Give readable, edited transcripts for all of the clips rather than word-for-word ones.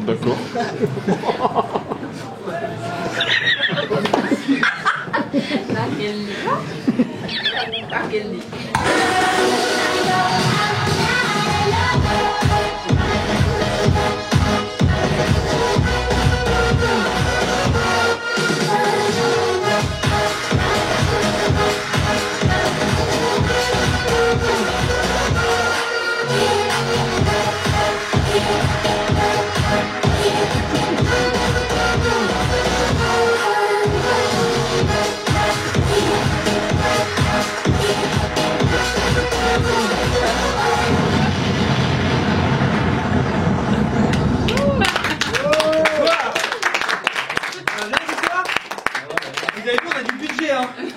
D'accord.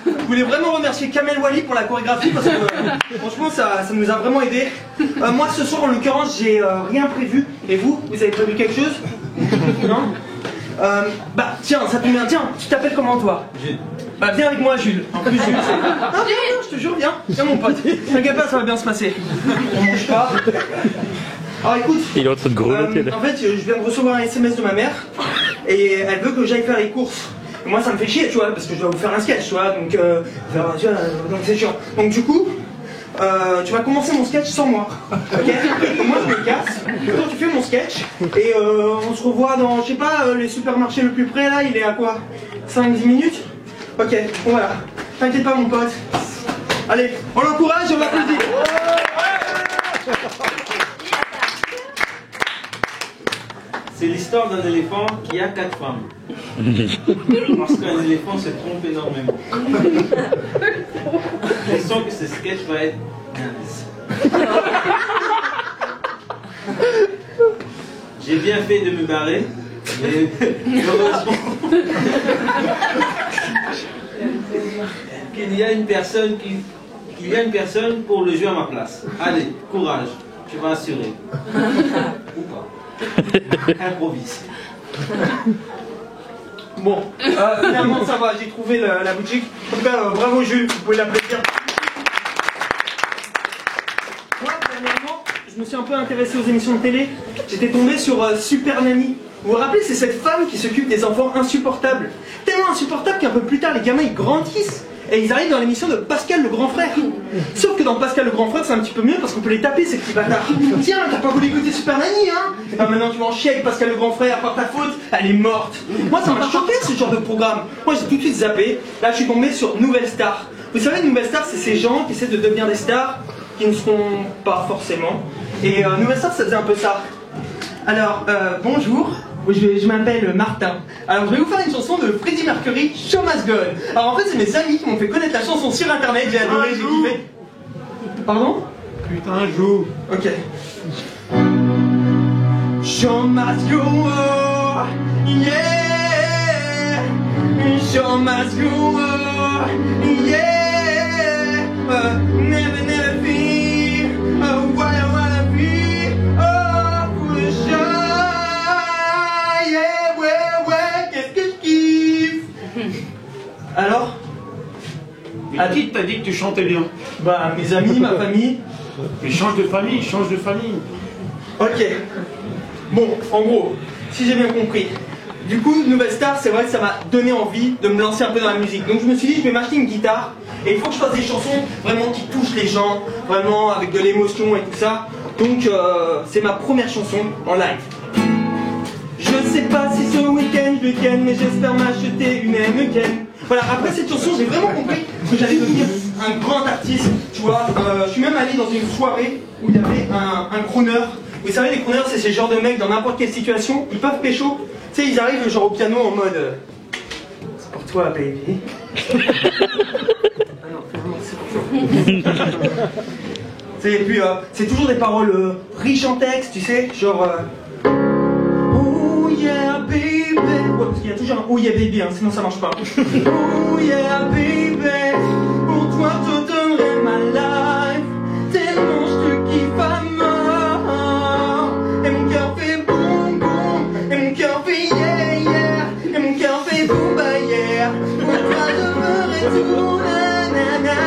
Je voulais vraiment remercier Kamel Wally pour la chorégraphie parce que franchement ça nous a vraiment aidé. Moi ce soir en l'occurrence j'ai rien prévu. Et vous avez prévu quelque chose? Non? Bah tiens, ça tombe bien, tiens, tu t'appelles comment toi? Jules. Bah viens avec moi Jules. En plus Jules c'est... Non, je te jure, viens mon pote. T'inquiète pas, ça va bien se passer. On mange pas. Alors écoute, il est en train de grelotter là. En fait je viens de recevoir un SMS de ma mère et elle veut que j'aille faire les courses. Moi ça me fait chier tu vois, parce que je dois vous faire un sketch tu vois, donc donc c'est chiant. Donc du coup, tu vas commencer mon sketch sans moi, ok? Moi je me casse, toi tu fais mon sketch, et on se revoit dans, je sais pas, les supermarchés le plus près là, il est à quoi? 5-10 minutes? Ok, bon voilà, t'inquiète pas mon pote. Allez, on l'encourage et on l'applaudit. C'est l'histoire d'un éléphant qui a 4 femmes. Parce qu'un éléphant se trompe énormément. Je sens que ce sketch va être nice. J'ai bien fait de me barrer, mais heureusement qu'il y a une personne pour le jouer à ma place. Allez, courage, tu vas assurer. Ou pas. Improvise. Bon, finalement ça va, j'ai trouvé la boutique. En tout cas, bravo Jules, vous pouvez l'applaudir. Moi, dernièrement, je me suis un peu intéressé aux émissions de télé. J'étais tombé sur Super Nanny. Vous vous rappelez, c'est cette femme qui s'occupe des enfants insupportables. Tellement insupportables qu'un peu plus tard, les gamins ils grandissent. Et ils arrivent dans l'émission de Pascal le grand frère. Sauf que dans Pascal le grand frère, c'est un petit peu mieux parce qu'on peut les taper ces petits bâtards. Tiens, t'as pas voulu écouter Super Nanny, hein? Et ben maintenant tu vas en chier avec Pascal le grand frère, par ta faute, elle est morte. Moi ça m'a choqué ce genre de programme. Moi j'ai tout de suite zappé. Là je suis tombé sur Nouvelle Star. Vous savez, Nouvelle Star, c'est ces gens qui essaient de devenir des stars, qui ne seront pas forcément. Et Nouvelle Star, ça faisait un peu ça. Alors, bonjour. Je m'appelle Martin. Alors je vais vous faire une chanson de Freddie Mercury, Show Must Go On. Alors en fait c'est mes amis qui m'ont fait connaître la chanson sur internet, j'ai adoré, j'ai kiffé. Pardon? Putain, joue. Ok. Show must go on, yeah. Show must go on, yeah. Never, never fear what I wanna be. Oh, for the show. Alors? À qui t'a dit que tu chantais bien? Bah mes amis, ma famille. Mais change de famille, change de famille. Ok. Bon, en gros, si j'ai bien compris. Du coup, Nouvelle Star, c'est vrai que ça m'a donné envie de me lancer un peu dans la musique. Donc je me suis dit, je vais m'acheter une guitare. Et il faut que je fasse des chansons vraiment qui touchent les gens, vraiment avec de l'émotion et tout ça. Donc c'est ma première chanson en live. Je sais pas si ce week-end je le ken, mais j'espère m'acheter une Heineken. Voilà, après cette chanson, j'ai vraiment compris que j'allais devenir un grand artiste, tu vois. Je suis même allé dans une soirée où il y avait un crooner. Vous savez, les crooners, c'est ces genres de mecs dans n'importe quelle situation, ils peuvent pécho. Tu sais, ils arrivent genre au piano en mode c'est pour toi, baby. Ah non, vraiment, c'est pour toi. Et puis, c'est toujours des paroles riches en texte, tu sais, genre oh yeah, baby. Ouais, parce qu'il y a toujours un oh yeah, baby, hein, sinon ça marche pas. Oh yeah, baby. Pour toi, je donnerai ma life. Tellement je te kiffe à mort. Et mon cœur fait boum boum. Et mon cœur fait yeah yeah. Et mon cœur fait boum bah yeah. Pour toi, je ferai tout nanana.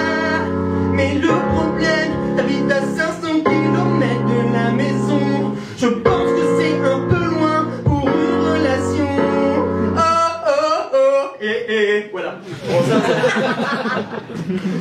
Mais le problème, t'habites à 500 km de la maison. Je pense que c'est un peu loin.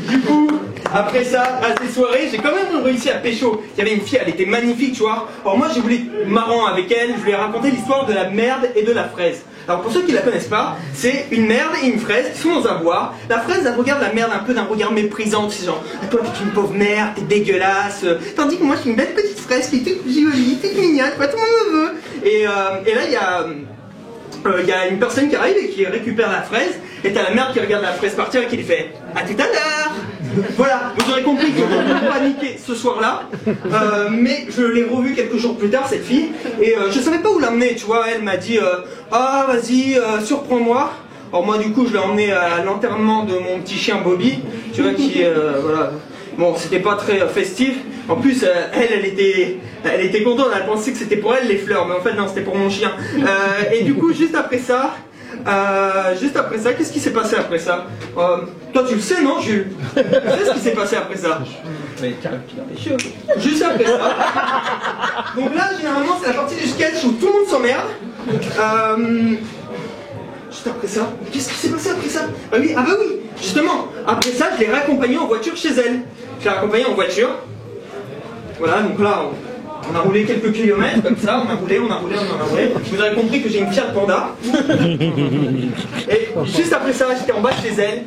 Du coup, après ça, à ces soirées, j'ai quand même réussi à pécho. Il y avait une fille, elle était magnifique, tu vois. Alors moi, j'ai voulu être marrant avec elle, je lui ai raconté l'histoire de la merde et de la fraise. Alors pour ceux qui la connaissent pas, c'est une merde et une fraise qui sont dans un bois. La fraise, elle regarde la merde un peu d'un regard méprisant, c'est genre, ah, toi t'es une pauvre merde, t'es dégueulasse. Tandis que moi, je suis une belle petite fraise qui est toute jolie, toute mignonne, quoi, tout le monde me veut. Et là, il y a une personne qui arrive et qui récupère la fraise, et t'as la merde qui regarde la fraise partir et qui lui fait « À tout à l'heure !» Voilà, vous aurez compris que j'ai paniqué ce soir-là, mais je l'ai revue quelques jours plus tard, cette fille, et je savais pas où l'emmener, tu vois, elle m'a dit « Ah, vas-y, surprends-moi !» Alors moi, du coup, je l'ai emmené à l'enterrement de mon petit chien Bobby, tu vois, qui est, voilà... Bon, c'était pas très festif. En plus, elle était contente. Elle pensait que c'était pour elle les fleurs, mais en fait non, c'était pour mon chien. Et du coup, juste après ça, qu'est-ce qui s'est passé après ça? Toi, tu le sais, non, Jules? Tu sais ce qui s'est passé après ça? Mais juste après ça. Donc là, généralement, c'est la partie du sketch où tout le monde s'emmerde. Juste après ça, qu'est-ce qui s'est passé après ça? Ah oui, justement, après ça, je l'ai raccompagnée en voiture chez elle. Je l'ai raccompagnée en voiture. Voilà, donc là, on a roulé quelques kilomètres, comme ça, on a roulé. Vous aurez compris que j'ai une Fiat Panda. Et juste après ça, j'étais en bas chez elle.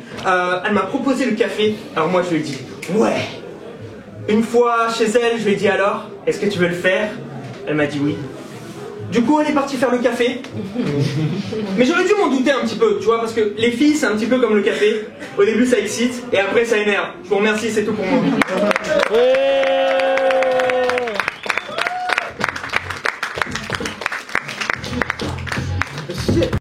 Elle m'a proposé le café. Alors moi, je lui ai dit, ouais. Une fois chez elle, je lui ai dit alors, est-ce que tu veux le faire? Elle m'a dit oui. Du coup, elle est partie faire le café. Mais j'aurais dû m'en douter un petit peu, tu vois, parce que les filles, c'est un petit peu comme le café. Au début, ça excite, et après, ça énerve. Je vous remercie, c'est tout pour moi.